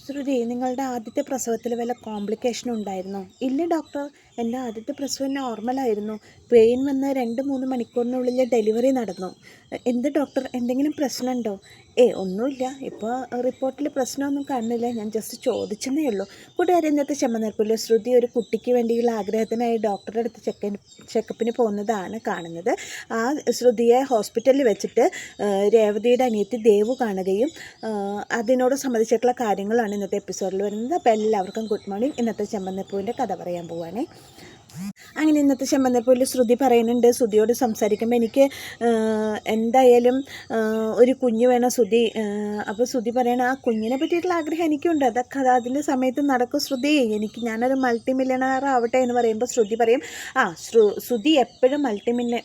ശ്രുതി, നിങ്ങളുടെ ആദ്യത്തെ പ്രസവത്തിൽ വല്ല കോംപ്ലിക്കേഷനും ഉണ്ടായിരുന്നോ? ഇല്ല ഡോക്ടർ, എൻ്റെ ആദ്യത്തെ പ്രസവം നോർമലായിരുന്നു. പെയിൻ വന്ന് 2-3 മണിക്കൂറിനുള്ളിൽ ഡെലിവറി നടന്നു. എന്ത് ഡോക്ടർ, എന്തെങ്കിലും പ്രശ്നമുണ്ടോ? ഒന്നുമില്ല, ഇപ്പോൾ റിപ്പോർട്ടിൽ പ്രശ്നമൊന്നും കാണുന്നില്ല, ഞാൻ ജസ്റ്റ് ചോദിച്ചെന്നേ ഉള്ളൂ. കൂട്ടുകാരെ, ഇന്നത്തെ ചെമ്മനീർപ്പുല്ല് ശ്രുതി ഒരു കുട്ടിക്ക് വേണ്ടിയുള്ള ആഗ്രഹത്തിനായി ഡോക്ടറുടെ അടുത്ത് ചെക്കപ്പിന് പോകുന്നതാണ് കാണുന്നത്. ആ ശ്രുതിയെ ഹോസ്പിറ്റലിൽ വെച്ചിട്ട് രേവതിയുടെ അനിയത്തി ദേവു കാണുകയും അതിനോട് സംബന്ധിച്ചിട്ടുള്ള കാര്യങ്ങളാണ് ഇന്നത്തെ എപ്പിസോഡിൽ വരുന്നത്. അപ്പോൾ എല്ലാവർക്കും ഗുഡ് മോർണിംഗ്. ഇന്നത്തെ ചെമ്പന്നപ്പൂവിൻ്റെ കഥ പറയാൻ പോവുകയാണേ. അങ്ങനെ ഇന്നത്തെ ചെമ്പന്നപ്പൂവിൽ ശ്രുതി പറയുന്നുണ്ട്, ശ്രുതിയോട് സംസാരിക്കുമ്പോൾ എനിക്ക് എന്തായാലും ഒരു കുഞ്ഞ് വേണം ശ്രുതി. അപ്പോൾ ശ്രുതി പറയണം, ആ കുഞ്ഞിനെ പറ്റിയിട്ടുള്ള ആഗ്രഹം എനിക്കുണ്ട്, അതൊക്കെ അതിൻ്റെ സമയത്ത് നടക്കും ശ്രുതി, ഞാനൊരു മൾട്ടി മില്യണയർ ആവട്ടെ എന്ന് പറയുമ്പോൾ ശ്രുതി പറയും, ശ്രുതി എപ്പോഴും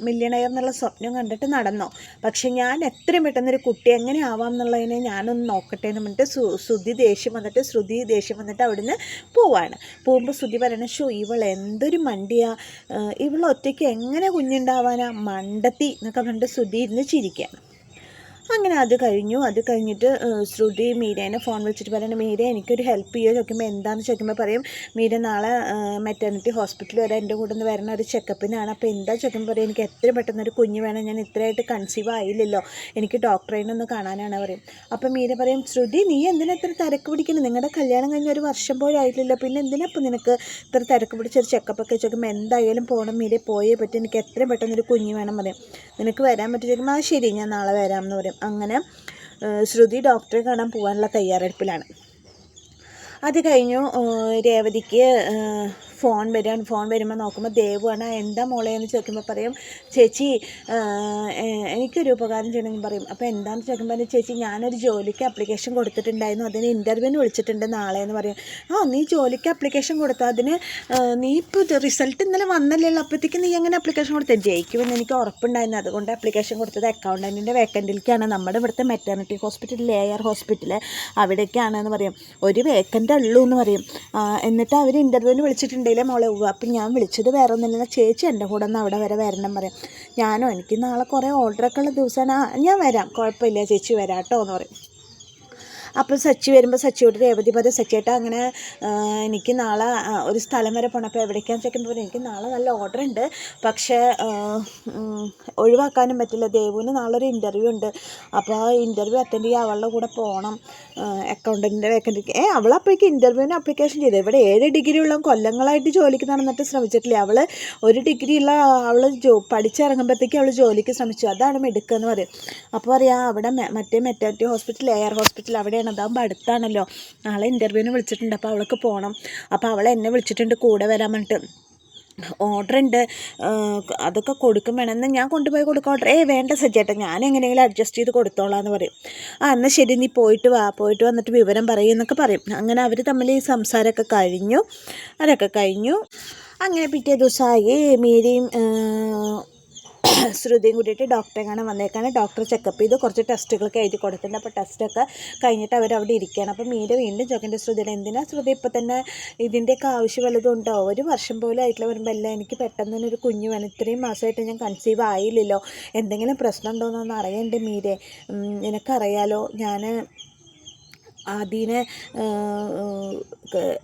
മില്യണയർ എന്നുള്ള സ്വപ്നം കണ്ടിട്ട് നടന്നോ, പക്ഷെ ഞാൻ എത്രയും പെട്ടെന്നൊരു കുട്ടി എങ്ങനെ ആവാം എന്നുള്ളതിനെ ഞാനൊന്ന് നോക്കട്ടെ എന്ന് പറഞ്ഞിട്ട് ശ്രുതി ദേഷ്യം വന്നിട്ട് അവിടുന്ന് പോവാണ്. പോകുമ്പോൾ ശ്രുതി പറയണ, ഇവൾ എന്തൊരു മണ്ടിയാ, ഇവൾ ഒറ്റയ്ക്ക് എങ്ങനെ കുഞ്ഞുണ്ടാവാനാ, മണ്ടത്തി എന്നൊക്കെ പറഞ്ഞിട്ട് ശ്രുതി ഇരുന്ന് ചിരിക്കുകയാണ്. അങ്ങനെ അത് കഴിഞ്ഞിട്ട് ശ്രുതി മീരേനെ ഫോൺ വിളിച്ചിട്ട് പറയണം, മീര എനിക്കൊരു ഹെൽപ്പ് ചെയ്യുമോ ചോദിക്കുമ്പോൾ എന്താണെന്ന് ചോദിക്കുമ്പോൾ പറയും, മീര നാളെ മെറ്റേണിറ്റി ഹോസ്പിറ്റലിൽ വരെ എൻ്റെ കൂടെ നിന്ന് വരുന്ന ഒരു ചെക്കപ്പിനാണ്. അപ്പോൾ എന്താ ചോദിക്കുമ്പോൾ പറയും, എനിക്ക് എത്രയും പെട്ടെന്നൊരു കുഞ്ഞ് വേണം, ഞാൻ ഇത്രയായിട്ട് കൺസീവ് ആയില്ലല്ലോ, എനിക്ക് ഡോക്ടറേനൊന്ന് കാണാനാണ് പറയും. അപ്പോൾ മീര പറയും, ശ്രുതി നീ എന്തിനാ ഇത്ര തിരക്ക് പിടിക്കുന്നത്, നിങ്ങളുടെ കല്യാണം കഴിഞ്ഞ ഒരു വർഷം പോലും ആയിട്ടില്ലല്ലോ, പിന്നെ എന്തിനാ ഇപ്പോൾ നിനക്ക് ഇത്ര തിരക്ക് പിടിച്ചൊരു ചെക്കപ്പൊക്കെ ചോദിക്കുമ്പോൾ എന്തായാലും പോകണം മീര, പോയേ പറ്റും, എനിക്ക് എത്രയും പെട്ടെന്നൊരു കുഞ്ഞ് വേണം പറയും. നിനക്ക് വരാൻ പറ്റും ചോദിക്കുമ്പോൾ ശരി ഞാൻ നാളെ വരാമെന്ന് പറയും. അങ്ങനെ ശ്രുതി ഡോക്ടറെ കാണാൻ പോകാനുള്ള തയ്യാറെടുപ്പിലാണ്. അത് കഴിഞ്ഞു രേവതിക്ക് ഫോൺ വരുമ്പോൾ നോക്കുമ്പോൾ ദേവുവാണ്. എന്താ മോളെ എന്ന് ചോദിക്കുമ്പോൾ പറയും, ചേച്ചി എനിക്കൊരു ഉപകാരം ചെയ്യണമെന്ന് പറയും. അപ്പോൾ എന്താണെന്ന് ചോദിക്കുമ്പോൾ ചേച്ചി ഞാനൊരു ജോലിക്ക് അപ്ലിക്കേഷൻ കൊടുത്തിട്ടുണ്ടായിരുന്നു, അതിന് ഇൻ്റർവ്യൂവിന് വിളിച്ചിട്ടുണ്ട് നാളെ എന്ന് പറയും. നീ ജോലിക്ക് അപ്ലിക്കേഷൻ കൊടുത്തോ, അതിന് നീ ഇപ്പോൾ റിസൾട്ട് ഇന്നലെ വന്നല്ലോ, അപ്പോഴത്തേക്ക് നീ എങ്ങനെ അപ്ലിക്കേഷൻ കൊടുത്തത്, ജയിക്കുമെന്ന് എനിക്ക് ഉറപ്പുണ്ടായിരുന്നു, അതുകൊണ്ട് അപ്ലിക്കേഷൻ കൊടുത്തത് അക്കൗണ്ടൻറ്റിൻ്റെ വേക്കൻറ്റിലേക്കാണ്, നമ്മുടെ ഇവിടുത്തെ മെറ്റേണിറ്റി ഹോസ്പിറ്റൽ ലെയർ ഹോസ്പിറ്റൽ അവിടേക്കാണെന്ന് പറയും. ഒരു വേക്കൻ്റ് ഉള്ളൂ എന്ന് പറയും. എന്നിട്ട് അവർ ഇൻ്റർവ്യൂവിന് വിളിച്ചിട്ടുണ്ടെങ്കിലേ മോളെ ഉള്ളൂ, അപ്പം ഞാൻ വിളിച്ചത് വേറെ ഒന്നുമില്ല, ചേച്ചി എൻ്റെ കൂടെ ഒന്ന് അവിടെ വരെ വരണം പറയും. എനിക്ക് നാളെ കുറേ ഓർഡറൊക്കെ ഉള്ള ദിവസമാണ്, ഞാൻ വരാം, കുഴപ്പമില്ല ചേച്ചി വരാം കേട്ടോ എന്ന് പറയും. അപ്പോൾ സച്ചി വരുമ്പോൾ സച്ചിയോട് രേവതി പറയും, സച്ചിയേട്ടാ അങ്ങനെ എനിക്ക് നാളെ ഒരു സ്ഥലം വരെ പോകണം, അപ്പോൾ എവിടേക്കാന്ന് ചോദിക്കുമ്പോൾ എനിക്ക് നാളെ നല്ല ഓർഡർ ഉണ്ട്, പക്ഷേ ഒഴിവാക്കാനും പറ്റില്ല, ദേവുവിന് നാളെ ഒരു ഇൻ്റർവ്യൂ ഉണ്ട്, അപ്പോൾ ആ ഇൻ്റർവ്യൂ അറ്റൻഡ് ചെയ്യാൻ അവളുടെ കൂടെ പോകണം, അക്കൗണ്ടൻറ്റിൻ്റെ വേക്കൻറ്റിക്ക്. അവളപ്പോഴേക്ക് ഇൻ്റർവ്യൂവിന് അപ്ലിക്കേഷൻ ചെയ്തു. ഇവിടെ 7 ഡിഗ്രി ഉള്ള കൊല്ലങ്ങളായിട്ട് ജോലിക്ക് നടന്നിട്ട് ശ്രമിച്ചിട്ടില്ല, അവൾ ഒരു ഡിഗ്രി ഉള്ള അവൾ പഠിച്ചിറങ്ങുമ്പോഴത്തേക്ക് അവൾ ജോലിക്ക് ശ്രമിച്ചു, അതാണ് മിടുക്കെന്ന് പറയും. അപ്പോൾ പറയാം, അവിടെ മറ്റേ മെറ്റേണിറ്റി ഹോസ്പിറ്റൽ എയർ ഹോസ്പിറ്റൽ അവിടെയാണ്, അതാകുമ്പോൾ അടുത്താണല്ലോ, നാളെ ഇൻ്റർവ്യൂവിന് വിളിച്ചിട്ടുണ്ട്, അപ്പോൾ അവൾക്ക് പോകണം, അപ്പോൾ അവൾ എന്നെ വിളിച്ചിട്ടുണ്ട് കൂടെ വരാൻ പറഞ്ഞിട്ട്, ഓർഡർ ഉണ്ട് അതൊക്കെ കൊടുക്കും വേണമെന്ന് ഞാൻ കൊണ്ടുപോയി കൊടുക്കാം ഓർഡർ. വേണ്ട സജ്ജേട്ടാ, ഞാൻ എങ്ങനെയെങ്കിലും അഡ്ജസ്റ്റ് ചെയ്ത് കൊടുത്തോളാം എന്ന് പറയും. എന്നാൽ ശരി നീ പോയിട്ട് വന്നിട്ട് വിവരം പറയും എന്നൊക്കെ പറയും. അങ്ങനെ അവർ തമ്മിൽ ഈ സംസാരമൊക്കെ അതൊക്കെ കഴിഞ്ഞു. അങ്ങനെ പിറ്റേ ദിവസമായി മീരയും ശ്രുതിയും കൂട്ടിയിട്ട് ഡോക്ടറെ കാണാൻ വന്നേക്കാണ്. ഡോക്ടർ ചെക്കപ്പ് ചെയ്ത് കുറച്ച് ടെസ്റ്റുകളൊക്കെ എഴുതി കൊടുത്തിട്ടുണ്ട്. അപ്പോൾ ടെസ്റ്റൊക്കെ കഴിഞ്ഞിട്ട് അവരവിടെ ഇരിക്കുകയാണ്. അപ്പോൾ മീര വീണ്ടും ചോദിക്കേണ്ട ശ്രുതിയുടെ, എന്തിനാ ശ്രുതി ഇപ്പോൾ തന്നെ ഇതിൻ്റെയൊക്കെ ആവശ്യം വല്ലതുണ്ടോ, ഒരു വർഷം പോലും ആയിട്ടുള്ള വരുമ്പോൾ അല്ല, എനിക്ക് പെട്ടെന്ന് തന്നെ ഒരു കുഞ്ഞ് വേണം, ഇത്രയും മാസമായിട്ട് ഞാൻ കൺസീവ് ആയില്ലല്ലോ, എന്തെങ്കിലും പ്രശ്നം ഉണ്ടോയെന്നൊന്ന് അറിയണ്ടേ മീരെ, നിനക്കറിയാലോ ഞാൻ ആദീനെ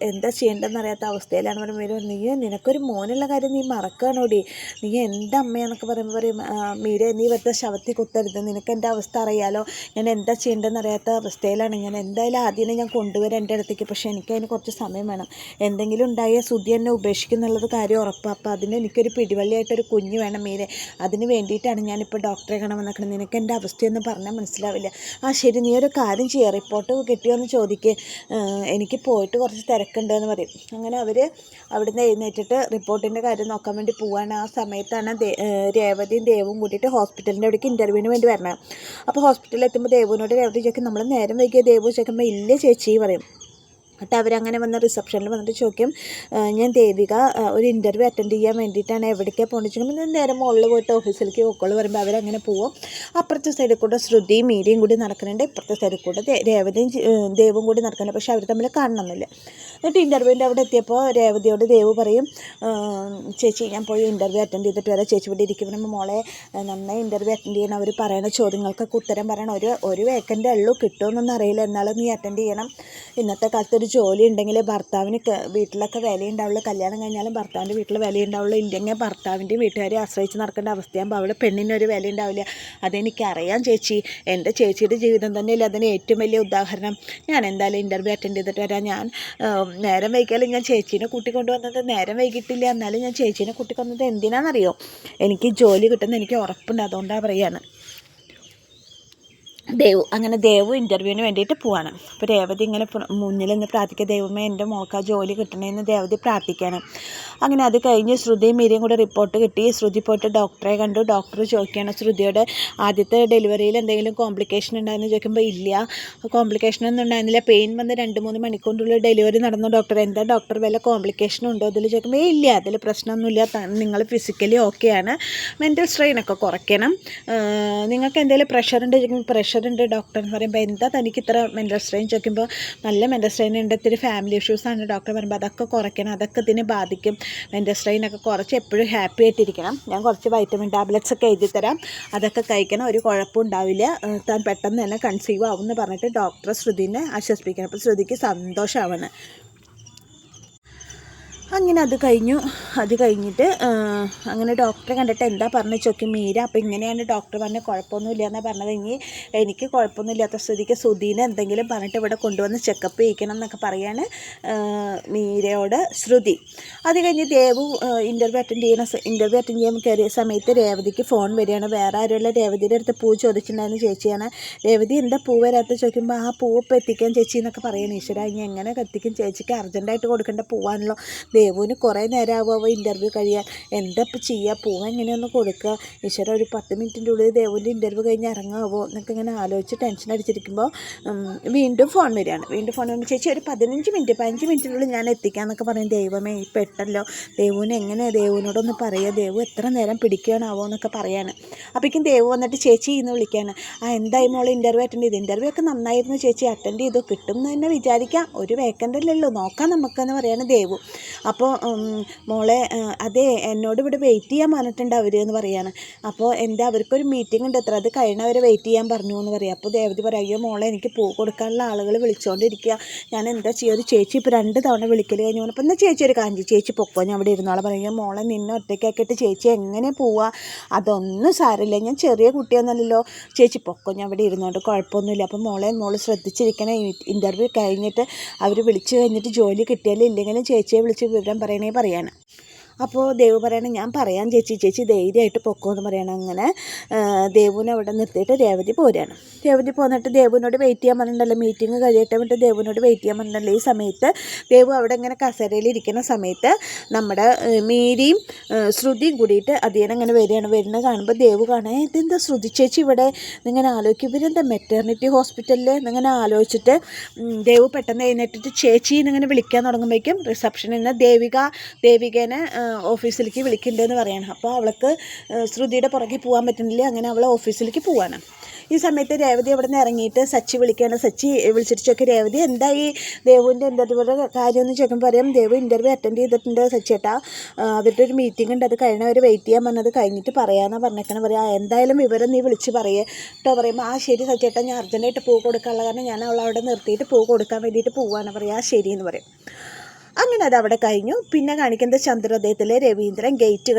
എന്താ ചെയ്യേണ്ടതെന്ന് അറിയാത്ത അവസ്ഥയിലാണ് പറയുമ്പോൾ, നിനക്കൊരു മോനുള്ള കാര്യം നീ മറക്കാനോടി, നീ എൻ്റെ അമ്മയാന്നൊക്കെ പറയും മീര നീ വെറുതെ ശവത്തിൽ കുത്തരുത്, നിനക്ക് എൻ്റെ അവസ്ഥ അറിയാലോ, ഞാൻ എന്താ ചെയ്യേണ്ടതെന്ന് അറിയാത്ത അവസ്ഥയിലാണ്, ഞാൻ എന്തായാലും ആദ്യമേ ഞാൻ കൊണ്ടുവരാം എൻ്റെ അടുത്തേക്ക്, പക്ഷേ എനിക്കതിന് കുറച്ച് സമയം വേണം, എന്തെങ്കിലും ഉണ്ടായാൽ ശ്രുതി എന്നെ ഉപേക്ഷിക്കുന്നുള്ളത് കാര്യം ഉറപ്പാണ്, അപ്പോൾ അതിന് എനിക്കൊരു പിടിവള്ളിയായിട്ടൊരു കുഞ്ഞ് വേണം മീരെ, അതിന് വേണ്ടിയിട്ടാണ് ഞാനിപ്പോൾ ഡോക്ടറെ കാണാൻ വന്നിരിക്കുന്നത്, നിനക്ക് എൻ്റെ അവസ്ഥയൊന്നും പറഞ്ഞാൽ മനസ്സിലാവില്ല. ശരി നീ ഒരു കാര്യം ചെയ്യുക, റിപ്പോർട്ട് കിട്ടിയോന്ന് ചോദിക്കുക, എനിക്ക് പോയിട്ട് കുറച്ച് തിരക്കുണ്ട് എന്ന് പറയും. അങ്ങനെ അവർ അവിടുന്ന് എഴുന്നേറ്റിട്ട് റിപ്പോർട്ടിൻ്റെ കാര്യം നോക്കാൻ വേണ്ടി പോവാണ്. ആ സമയത്താണ് രേവതിയും ദേവും കൂട്ടിയിട്ട് ഹോസ്പിറ്റലിൻ്റെ അവിടേക്ക് ഇൻ്റർവ്യൂവിന് വേണ്ടി വരണം. അപ്പോൾ ഹോസ്പിറ്റലിൽ എത്തുമ്പോൾ ദേവുവിനോട് രേവതി ചോദിക്കും, നമ്മൾ നേരം വൈകിയ ദേവു ചോദിക്കുമ്പോൾ ഇല്ല ചേച്ചി പറയും. എന്നിട്ട് അവരങ്ങനെ വന്ന് റിസപ്ഷനിൽ വന്നിട്ട് ചോദിക്കും, ഞാൻ ദേവിക ഒരു ഇൻ്റർവ്യൂ അറ്റൻഡ് ചെയ്യാൻ വേണ്ടിയിട്ടാണ്, എവിടേക്കാണ് പോകേണ്ടത് ചോദിക്കുമ്പോൾ നേരെ മുകളിൽ പോയിട്ട് ഓഫീസിലേക്ക് പൊക്കോളൂ പറയുമ്പോൾ അവരങ്ങനെ പോവും. അപ്പുറത്തെ സൈഡിൽ കൂടെ ശ്രുതിയും മീരയും കൂടി നടക്കുന്നുണ്ട്, ഇപ്പുറത്തെ സൈഡിൽ കൂടെ രേവതിയും ദേവും കൂടി നടക്കുന്നുണ്ട്. പക്ഷെ അവർ തമ്മിൽ കാണണമെന്നില്ല. എന്നിട്ട് ഇൻ്റർവ്യൂവിൻ്റെ അവിടെ എത്തിയപ്പോൾ രേവതിയോട് ദേവ് പറയും, ചേച്ചി ഞാൻ പോയി ഇൻ്റർവ്യൂ അറ്റൻഡ് ചെയ്തിട്ട് വരാം, ചേച്ചി ഇവിടെ ഇരിക്കുമ്പോൾ മോളെ നന്നായി ഇൻ്റർവ്യൂ അറ്റൻഡ് ചെയ്യണം, അവർ പറയുന്ന ചോദ്യങ്ങൾക്കൊക്കെ ഉത്തരം പറയണം, ഒരു വേക്കൻ്റ് ഉള്ളൂ, കിട്ടുമെന്നൊന്നും അറിയില്ല, എന്നാലും നീ അറ്റൻഡ് ചെയ്യണം. ഇന്നത്തെ കാലത്ത് ഒരു ജോലി ഉണ്ടെങ്കിൽ ഭർത്താവിന് വീട്ടിലൊക്കെ വിലയുണ്ടാവുള്ളൂ, കല്യാണം കഴിഞ്ഞാലും ഭർത്താവിൻ്റെ വീട്ടിൽ വിലയുണ്ടാവുള്ളൂ, ഇല്ലെങ്കിൽ ഭർത്താവിൻ്റെയും വീട്ടുകാരെ ആശ്രയിച്ച് നടക്കേണ്ട അവസ്ഥയാകുമ്പോൾ അവിടെ പെണ്ണിനൊരു വില ഉണ്ടാവില്ല. അതെനിക്കറിയാം ചേച്ചി, എൻ്റെ ചേച്ചിയുടെ ജീവിതം തന്നെയല്ലേ അതിന് ഏറ്റവും വലിയ ഉദാഹരണം. ഞാൻ എന്തായാലും ഇൻ്റർവ്യൂ അറ്റൻഡ് ചെയ്തിട്ട് വരാം. ഞാൻ നേരം വൈകിയാലും ഞാൻ ചേച്ചീനെ കൂട്ടിക്കൊണ്ടുവന്നത് നേരം വൈകിട്ടില്ല, എന്നാലും ഞാൻ ചേച്ചീനെ കൂട്ടിക്കൊണ്ടത് എന്തിനാണെന്നറിയോ, എനിക്ക് ജോലി കിട്ടുന്ന എനിക്ക് ഉറപ്പുണ്ട്, അതുകൊണ്ടാണ് പറയുകയാണ്. അങ്ങനെ ദേവു ഇൻ്റർവ്യൂവിന് വേണ്ടിയിട്ട് പോവാണ്. അപ്പോൾ രേവതി ഇങ്ങനെ മുന്നിൽ നിന്ന് പ്രാർത്ഥിക്കുക, ദൈവമേ എൻ്റെ മോൾക്ക് ആ ജോലി കിട്ടണമെന്ന് രേവതി പ്രാർത്ഥിക്കുകയാണ്. അങ്ങനെ അത് കഴിഞ്ഞ് ശ്രുതിയും മീരയും കൂടെ റിപ്പോർട്ട് കിട്ടി. ശ്രുതി പോയിട്ട് ഡോക്ടറെ കണ്ടു. ഡോക്ടർ ചോദിക്കുകയാണ് ശ്രുതിയുടെ ആദ്യത്തെ ഡെലിവറിയിൽ എന്തെങ്കിലും കോംപ്ലിക്കേഷൻ ഉണ്ടായെന്ന് ചോദിക്കുമ്പോൾ ഇല്ല, കോംപ്ലിക്കേഷനൊന്നും ഉണ്ടായിരുന്നില്ല, പെയിൻ വന്ന് 2-3 മണിക്കൂറിനുള്ളിൽ ഡെലിവറി നടന്നു ഡോക്ടർ, എന്താ ഡോക്ടർ വല്ല കോംപ്ലിക്കേഷൻ ഉണ്ടോ അതിൽ ചോദിക്കുമ്പോൾ ഇല്ല, അതിൽ പ്രശ്നമൊന്നുമില്ല, നിങ്ങൾ ഫിസിക്കലി ഓക്കെയാണ്, മെൻ്റൽ സ്ട്രെയിനൊക്കെ കുറയ്ക്കണം, നിങ്ങൾക്ക് എന്തെങ്കിലും പ്രഷർ ഉണ്ട് ഉണ്ട് ഡോക്ടർ എന്ന് പറയുമ്പോൾ എന്താ തനിക്ക് ഇത്ര മെൻ്റൽ സ്ട്രെയിൻ ചോദിക്കുമ്പോൾ നല്ല മെൻ്റൽ സ്ട്രെയിൻ ഉണ്ട്, ഇത്തിരി ഫാമിലി ഇഷ്യൂസാണ് ഡോക്ടർ പറയുമ്പോൾ അതൊക്കെ കുറയ്ക്കണം, അതൊക്കെ ഇതിനെ ബാധിക്കും, മെൻ്റൽ സ്ട്രെയിനൊക്കെ കുറച്ച് എപ്പോഴും ഹാപ്പി ആയിട്ടിരിക്കണം, ഞാൻ കുറച്ച് വൈറ്റമിൻ ടാബ്ലറ്റ്സ് ഒക്കെ എഴുതി തരാം, അതൊക്കെ കഴിക്കണം, ഒരു കുഴപ്പം ഉണ്ടാവില്ല, താൻ പെട്ടെന്ന് തന്നെ കൺസീവ് ആവും എന്ന് പറഞ്ഞിട്ട് ഡോക്ടർ ശ്രുതിനെ ആശ്വസിപ്പിക്കണം. അപ്പോൾ ശ്രുതിക്ക് സന്തോഷമാവാണ്. അങ്ങനെ അത് കഴിഞ്ഞിട്ട് അങ്ങനെ ഡോക്ടറെ കണ്ടിട്ട് എന്താ പറഞ്ഞു ചോദിക്കും മീര. അപ്പോൾ ഇങ്ങനെയാണ് ഡോക്ടർ പറഞ്ഞ് കുഴപ്പമൊന്നുമില്ല എന്നാണ് പറഞ്ഞത്. ഇനി എനിക്ക് കുഴപ്പമൊന്നുമില്ലാത്ത സ്ഥിതിക്ക് സുധീനെ എന്തെങ്കിലും പറഞ്ഞിട്ട് ഇവിടെ കൊണ്ടുവന്ന് ചെക്കപ്പ് ചെയ്യിക്കണം എന്നൊക്കെ പറയാണ് മീരയോട് ശ്രുതി. അത് കഴിഞ്ഞ് ദേവു ഇൻ്റർവ്യൂ അറ്റൻഡ് ചെയ്യാൻ കയറിയ സമയത്ത് രേവതിക്ക് ഫോൺ വരികയാണ്. വേറെ ആരുള്ള രേവതിയുടെ അടുത്ത് പൂ ചോദിച്ചിട്ടുണ്ടായിരുന്നു ചേച്ചിയാണ്. രേവതി എന്താ പൂ വരാത്ത ചോദിക്കുമ്പോൾ ആ പൂവ് ഇപ്പോൾ എത്തിക്കാൻ ചേച്ചി എന്നൊക്കെ പറയുകയാണ്. ഈശ്വര ഇനി എങ്ങനെ എത്തിക്കും, ചേച്ചിക്ക് അർജൻറ്റായിട്ട് കൊടുക്കേണ്ട പൂവാണല്ലോ, ദേവുവിന് കുറേ നേരം ആവുമോ ഇൻ്റർവ്യൂ കഴിയാൻ, എന്താ ഇപ്പോൾ ചെയ്യുക, പൂവ് എങ്ങനെയൊന്ന് കൊടുക്കുക, ഈശ്വര ഒരു 10 മിനിറ്റിൻ്റെ ഉള്ളിൽ ദേവുവിൻ്റെ ഇൻ്റർവ്യൂ കഴിഞ്ഞ് ഇറങ്ങാവോ എന്നൊക്കെ ഇങ്ങനെ ആലോചിച്ച് ടെൻഷൻ അടിച്ചിരിക്കുമ്പോൾ വീണ്ടും ഫോൺ വരികയാണ്. വരുമ്പോൾ ചേച്ചി ഒരു 15 മിനിറ്റിനുള്ളിൽ ഞാൻ എത്തിക്കാമെന്നൊക്കെ പറയും. ദൈവമേ പെട്ടല്ലോ, ദേവുവിന് എങ്ങനെ ദേവുവിനോടൊന്ന് പറയുക, ദേവു എത്ര നേരം പിടിക്കുകയാണാവോ എന്നൊക്കെ പറയാണ്. അപ്പോഴേക്കും ദേവു വന്നിട്ട് ചേച്ചി ഇന്ന് വിളിക്കുകയാണ്. എന്തായി മോൾ ഇൻ്റർവ്യൂ അറ്റൻഡ് ചെയ്തു, ഇൻ്റർവ്യൂ ഒക്കെ നന്നായിരുന്നു ചേച്ചി, അറ്റൻഡ് ചെയ്തു, കിട്ടും എന്ന് തന്നെ വിചാരിക്കാം, ഒരു വേക്കൻ്റല്ലേ ഉള്ളൂ, നോക്കാം നമുക്കെന്ന് പറയാണ് ദേവു. അപ്പോൾ മോളെ അതെ എന്നോട് ഇവിടെ വെയിറ്റ് ചെയ്യാൻ പറഞ്ഞിട്ടുണ്ട് അവർ എന്ന് പറയാണ്. അപ്പോൾ എന്താ അവർക്കൊരു മീറ്റിംഗ് ഉണ്ട് അത്ര, അത് കഴിഞ്ഞവരെ വെയിറ്റ് ചെയ്യാൻ പറഞ്ഞു എന്ന് പറയാം. അപ്പോൾ ദേവതി പറയും അയ്യോ മോളെ എനിക്ക് പൂ കൊടുക്കാനുള്ള ആളുകൾ വിളിച്ചുകൊണ്ടിരിക്കുക, ഞാൻ എന്താ ചെയ്യുക, ഒരു ചേച്ചി ഇപ്പോൾ 2 തവണ വിളിക്കൽ കഴിഞ്ഞു അപ്പോൾ എന്നാൽ ചേച്ചി ഒരു കാഞ്ചി ചേച്ചി പൊക്കോ, ഞാൻ അവിടെ ഇരുന്നോളെ പറയുക. മോളെ നിന്നെ ഒറ്റയ്ക്കാക്കിയിട്ട് ചേച്ചി എങ്ങനെ പോവുക, അതൊന്നും സാരമില്ല, ഞാൻ ചെറിയ കുട്ടിയൊന്നുമല്ലല്ലോ, ചേച്ചി പൊക്കോ, ഞാൻ അവിടെ ഇരുന്നോണ്ട് കുഴപ്പമൊന്നുമില്ല. അപ്പോൾ മോള് ശ്രദ്ധിച്ചിരിക്കണം, ഇൻ്റർവ്യൂ കഴിഞ്ഞിട്ട് അവർ വിളിച്ചു കഴിഞ്ഞിട്ട് ജോലി കിട്ടിയാലും ഇല്ലെങ്കിലും ചേച്ചിയെ വിളിച്ച് വിവരം പറയാണ്. അപ്പോൾ ദേവു പറയണം ഞാൻ പറയാം ചേച്ചി ധൈര്യമായിട്ട് പൊക്കോ എന്ന് പറയണം. അങ്ങനെ ദേവുവിനെ അവിടെ നിർത്തിയിട്ട് രേവതി പോരുകയാണ്. രേവതി പോന്നിട്ട് ദേവുവിനോട് വെയിറ്റ് ചെയ്യാൻ പറഞ്ഞിട്ടുണ്ടല്ലോ, മീറ്റിംഗ് കഴിയട്ടെ വിട്ട് ദേവുവിനോട് വെയിറ്റ് ചെയ്യാൻ പറഞ്ഞിട്ടുണ്ടല്ലോ. ഈ സമയത്ത് ദേവു അവിടെ ഇങ്ങനെ കസേരയിൽ ഇരിക്കുന്ന സമയത്ത് നമ്മുടെ മീരയും ശ്രുതിയും കൂടിയിട്ട് അതിനെ അങ്ങനെ വരുന്നത് കാണുമ്പോൾ ദേവു കാണാൻ ഇതെന്താ ശ്രുതി ചേച്ചി ഇവിടെ നിങ്ങനെ ആലോചിക്കും, ഇവരെന്താ മെറ്റേർണിറ്റി ഹോസ്പിറ്റലിൽ നിങ്ങനെ ആലോചിച്ചിട്ട് ദേവു പെട്ടെന്ന് എഴുന്നേറ്റിട്ട് ചേച്ചി എന്നിങ്ങനെ വിളിക്കാൻ തുടങ്ങുമ്പോഴേക്കും റിസപ്ഷനിൽ നിന്ന് ദേവികേനെ ഓഫീസിലേക്ക് വിളിക്കുന്നുണ്ടെന്ന് പറയണം. അപ്പോൾ അവൾക്ക് ശ്രുതിയുടെ പുറകെ പോകാൻ പറ്റുന്നില്ല, അങ്ങനെ അവൾ ഓഫീസിലേക്ക് പോവാണ്. ഈ സമയത്ത് രേവതി അവിടെ നിന്ന് ഇറങ്ങിയിട്ട് സച്ചി വിളിക്കുകയാണ്. സച്ചി വിളിച്ചിട്ട് ചോദിക്കും രേവതി എന്തായി ദേവുവിൻ്റെ ഇൻ്റർവ്യൂടെ കാര്യമെന്ന് ചോദിക്കുമ്പോൾ പറയും ദേവു ഇൻ്റർവ്യൂ അറ്റൻഡ് ചെയ്തിട്ടുണ്ട് സച്ചിയേട്ടാ, അവരുടെ ഒരു മീറ്റിംഗ് ഉണ്ട്, അത് കഴിഞ്ഞവർ വെയിറ്റ് ചെയ്യാൻ പറഞ്ഞത് കഴിഞ്ഞിട്ട് പറയാമെന്നാണ് പറഞ്ഞേക്കണം. പറയാം എന്തായാലും വിവരം നീ വിളിച്ച് പറയേ കേട്ടോ. പറയുമ്പോൾ ആ ശരി സച്ചിയേട്ടാ, ഞാൻ അർജൻറ്റായിട്ട് പൂ കൊടുക്കാനുള്ള കാരണം ഞാൻ അവളവിടെ നിർത്തിയിട്ട് പൂ കൊടുക്കാൻ വേണ്ടിയിട്ട് പോവുകയാണ്. പറയാം ആ ശരി എന്ന് പറയും. അങ്ങനെ അത് അവിടെ കഴിഞ്ഞു. പിന്നെ കാണിക്കുന്നത് ചന്ദ്രോദയത്തിലെ രവീന്ദ്രൻ ഗേറ്റ്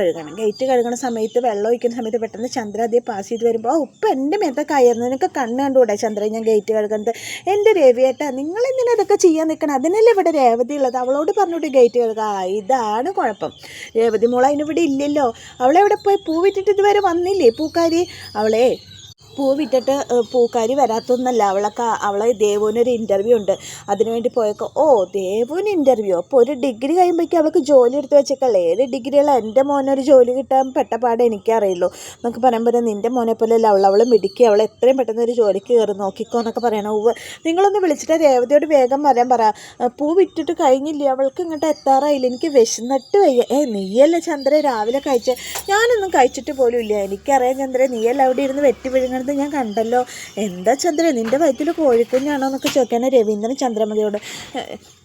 കഴുകണ സമയത്ത് വെള്ളം ഒഴിക്കുന്ന സമയത്ത് പെട്ടെന്ന് ചന്ദ്രോദയം പാസ് ചെയ്ത് വരുമ്പോൾ ഉപ്പ് എൻ്റെ മേത്തെ കയറുന്നു, നിനക്ക് കണ്ണ് കണ്ടുകൂടെ ചന്ദ്രൻ ഞാൻ ഗേറ്റ് കഴുകുന്നത്, എൻ്റെ രവിയേട്ടാ നിങ്ങൾ എന്തിനാ ഇതൊക്കെ ചെയ്യാൻ നിൽക്കണം, അതിനല്ലേ ഇവിടെ രേവതി ഉള്ളത്, അവളോട് പറഞ്ഞിട്ട് ഗേറ്റ് കഴുകുക. ഇതാണ് കുഴപ്പം, രേവതി മോൾ അതിനിവിടെ ഇല്ലല്ലോ, അവളെവിടെ പോയി പൂ വിട്ടിട്ട് ഇതുവരെ വന്നില്ലേ പൂക്കാരി, അവളെ പൂ വിറ്റിട്ട് പൂക്കാരി വരാത്തൊന്നല്ല, അവളെ ദേവുവിനൊരു ഇൻ്റർവ്യൂ ഉണ്ട്, അതിനുവേണ്ടി പോയേക്കോ. ഓ, ദേവുവിന് ഇൻ്റർവ്യൂ, അപ്പോൾ ഒരു ഡിഗ്രി കഴിയുമ്പോഴേക്കും അവൾക്ക് ജോലി എടുത്ത് വെച്ചേക്കല്ലേ. ഏത് ഡിഗ്രിയുള്ള എൻ്റെ മോനൊരു ജോലി കിട്ടാൻ പെട്ടപാടെ എനിക്കറിയുള്ളൂ എന്നൊക്കെ പറയുമ്പോൾ, നിൻ്റെ മോനെ പോലെ അല്ല അവൾ മിടുക്കി, അവൾ എത്രയും പെട്ടെന്ന് ഒരു ജോലിക്ക് കയറി നോക്കിക്കോ എന്നൊക്കെ പറയണം. നിങ്ങളൊന്ന് വിളിച്ചിട്ട് രേവതിയോട് വേഗം വരാൻ പറ, പൂ വിറ്റിട്ട് കഴിഞ്ഞില്ല, അവൾക്ക് ഇങ്ങോട്ട് എത്താറായില്ല, എനിക്ക് വിശന്നിട്ട് വയ്യ. നീയല്ലേ ചന്ദ്ര രാവിലെ കഴിച്ചേ? ഞാനൊന്നും കഴിച്ചിട്ട് പോലും ഇല്ല. എനിക്കറിയാം ചന്ദ്ര, നീയല്ല അവിടെ ഇരുന്ന് വെട്ടി വിഴുങ്ങുന്നത് ഞാൻ കണ്ടല്ലോ. എന്താ ചന്ദ്ര, നിൻ്റെ വയറ്റിൽ കോഴിക്കുഞ്ഞാണോ എന്നൊക്കെ ചോദിക്കാൻ രവീന്ദ്രൻ ചന്ദ്രമതിയോട്.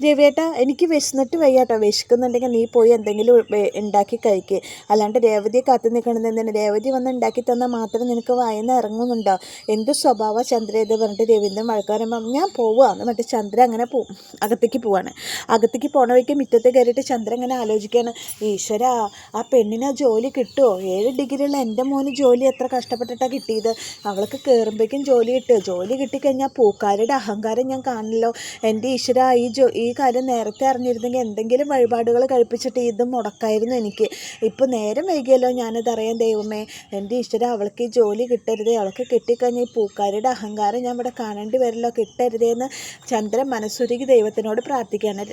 രവിയേട്ടാ, എനിക്ക് വിശന്നിട്ട് വയ്യാട്ടോ, വിശക്കുന്നുണ്ടെങ്കിൽ നീ പോയി എന്തെങ്കിലും ഉണ്ടാക്കി കഴിക്കുക, അല്ലാണ്ട് രേവതിയെ കാത്തു നിൽക്കണമെന്ന് എന്തിനാ? രേവതി വന്ന് ഉണ്ടാക്കി തന്നാൽ മാത്രം നിനക്ക് വായന ഇറങ്ങുന്നുണ്ടോ? എന്ത് സ്വഭാവ ചന്ദ്ര ഇത് പറഞ്ഞിട്ട് രവീന്ദ്രൻ മഴക്കാരൻ ഞാൻ പോവുക എന്ന് മറ്റേ ചന്ദ്ര അങ്ങനെ അകത്തേക്ക് പോവാണ്. അകത്തേക്ക് പോണ വഴിക്ക് മുറ്റത്ത് കയറിയിട്ട് ചന്ദ്ര ഇങ്ങനെ ആലോചിക്കുകയാണ്, ഈശ്വര, ആ പെണ്ണിന് ജോലി കിട്ടുമോ? 7 ഡിഗ്രിയുള്ള എൻ്റെ മോന് ജോലി എത്ര കഷ്ടപ്പെട്ടിട്ടാണ് കിട്ടിയത്. അവൾക്ക് കയറുമ്പോഴേക്കും ജോലി കിട്ടുക, ജോലി കിട്ടിക്കഴിഞ്ഞാൽ പൂക്കാരുടെ അഹങ്കാരം ഞാൻ കാണില്ലോ. എൻ്റെ ഈശ്വര, ഈ കാര്യം നേരത്തെ അറിഞ്ഞിരുന്നെങ്കിൽ എന്തെങ്കിലും വഴിപാടുകൾ കഴിപ്പിച്ചിട്ട് ഇത് മുടക്കായിരുന്നു എനിക്ക്. ഇപ്പോൾ നേരം വൈകിയല്ലോ ഞാനത് അറിയാൻ ദൈവമേ. എൻ്റെ ഈശ്വര, അവൾക്ക് ഈ ജോലി കിട്ടരുതേ, അവൾക്ക് കിട്ടിക്കഴിഞ്ഞാൽ ഈ പൂക്കാരുടെ അഹങ്കാരം ഞാൻ ഇവിടെ കാണേണ്ടി വരില്ലോ, കിട്ടരുതേന്ന് ചന്ദ്രൻ മനസ്സുരുകി ദൈവത്തിനോട് പ്രാർത്ഥിക്കുകയാണ്,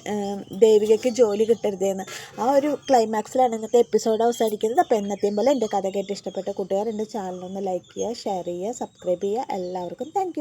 ദേവികയ്ക്ക് ജോലി കിട്ടരുതേന്ന്. ആ ഒരു ക്ലൈമാക്സിലാണ് ഇന്നത്തെ എപ്പിസോഡ് അവസാനിക്കുന്നത്. അപ്പോൾ എന്നത്തെയും പോലെ എൻ്റെ കഥ കേട്ട് ഇഷ്ടപ്പെട്ട കൂട്ടുകാർ എൻ്റെ ചാനലൊന്ന് ലൈക്ക് ചെയ്യുക, ഷെയർ ചെയ്യുക, സബ്സ്ക്രൈബ് ചെയ്യുക. എല്ലാവർക്കും താങ്ക്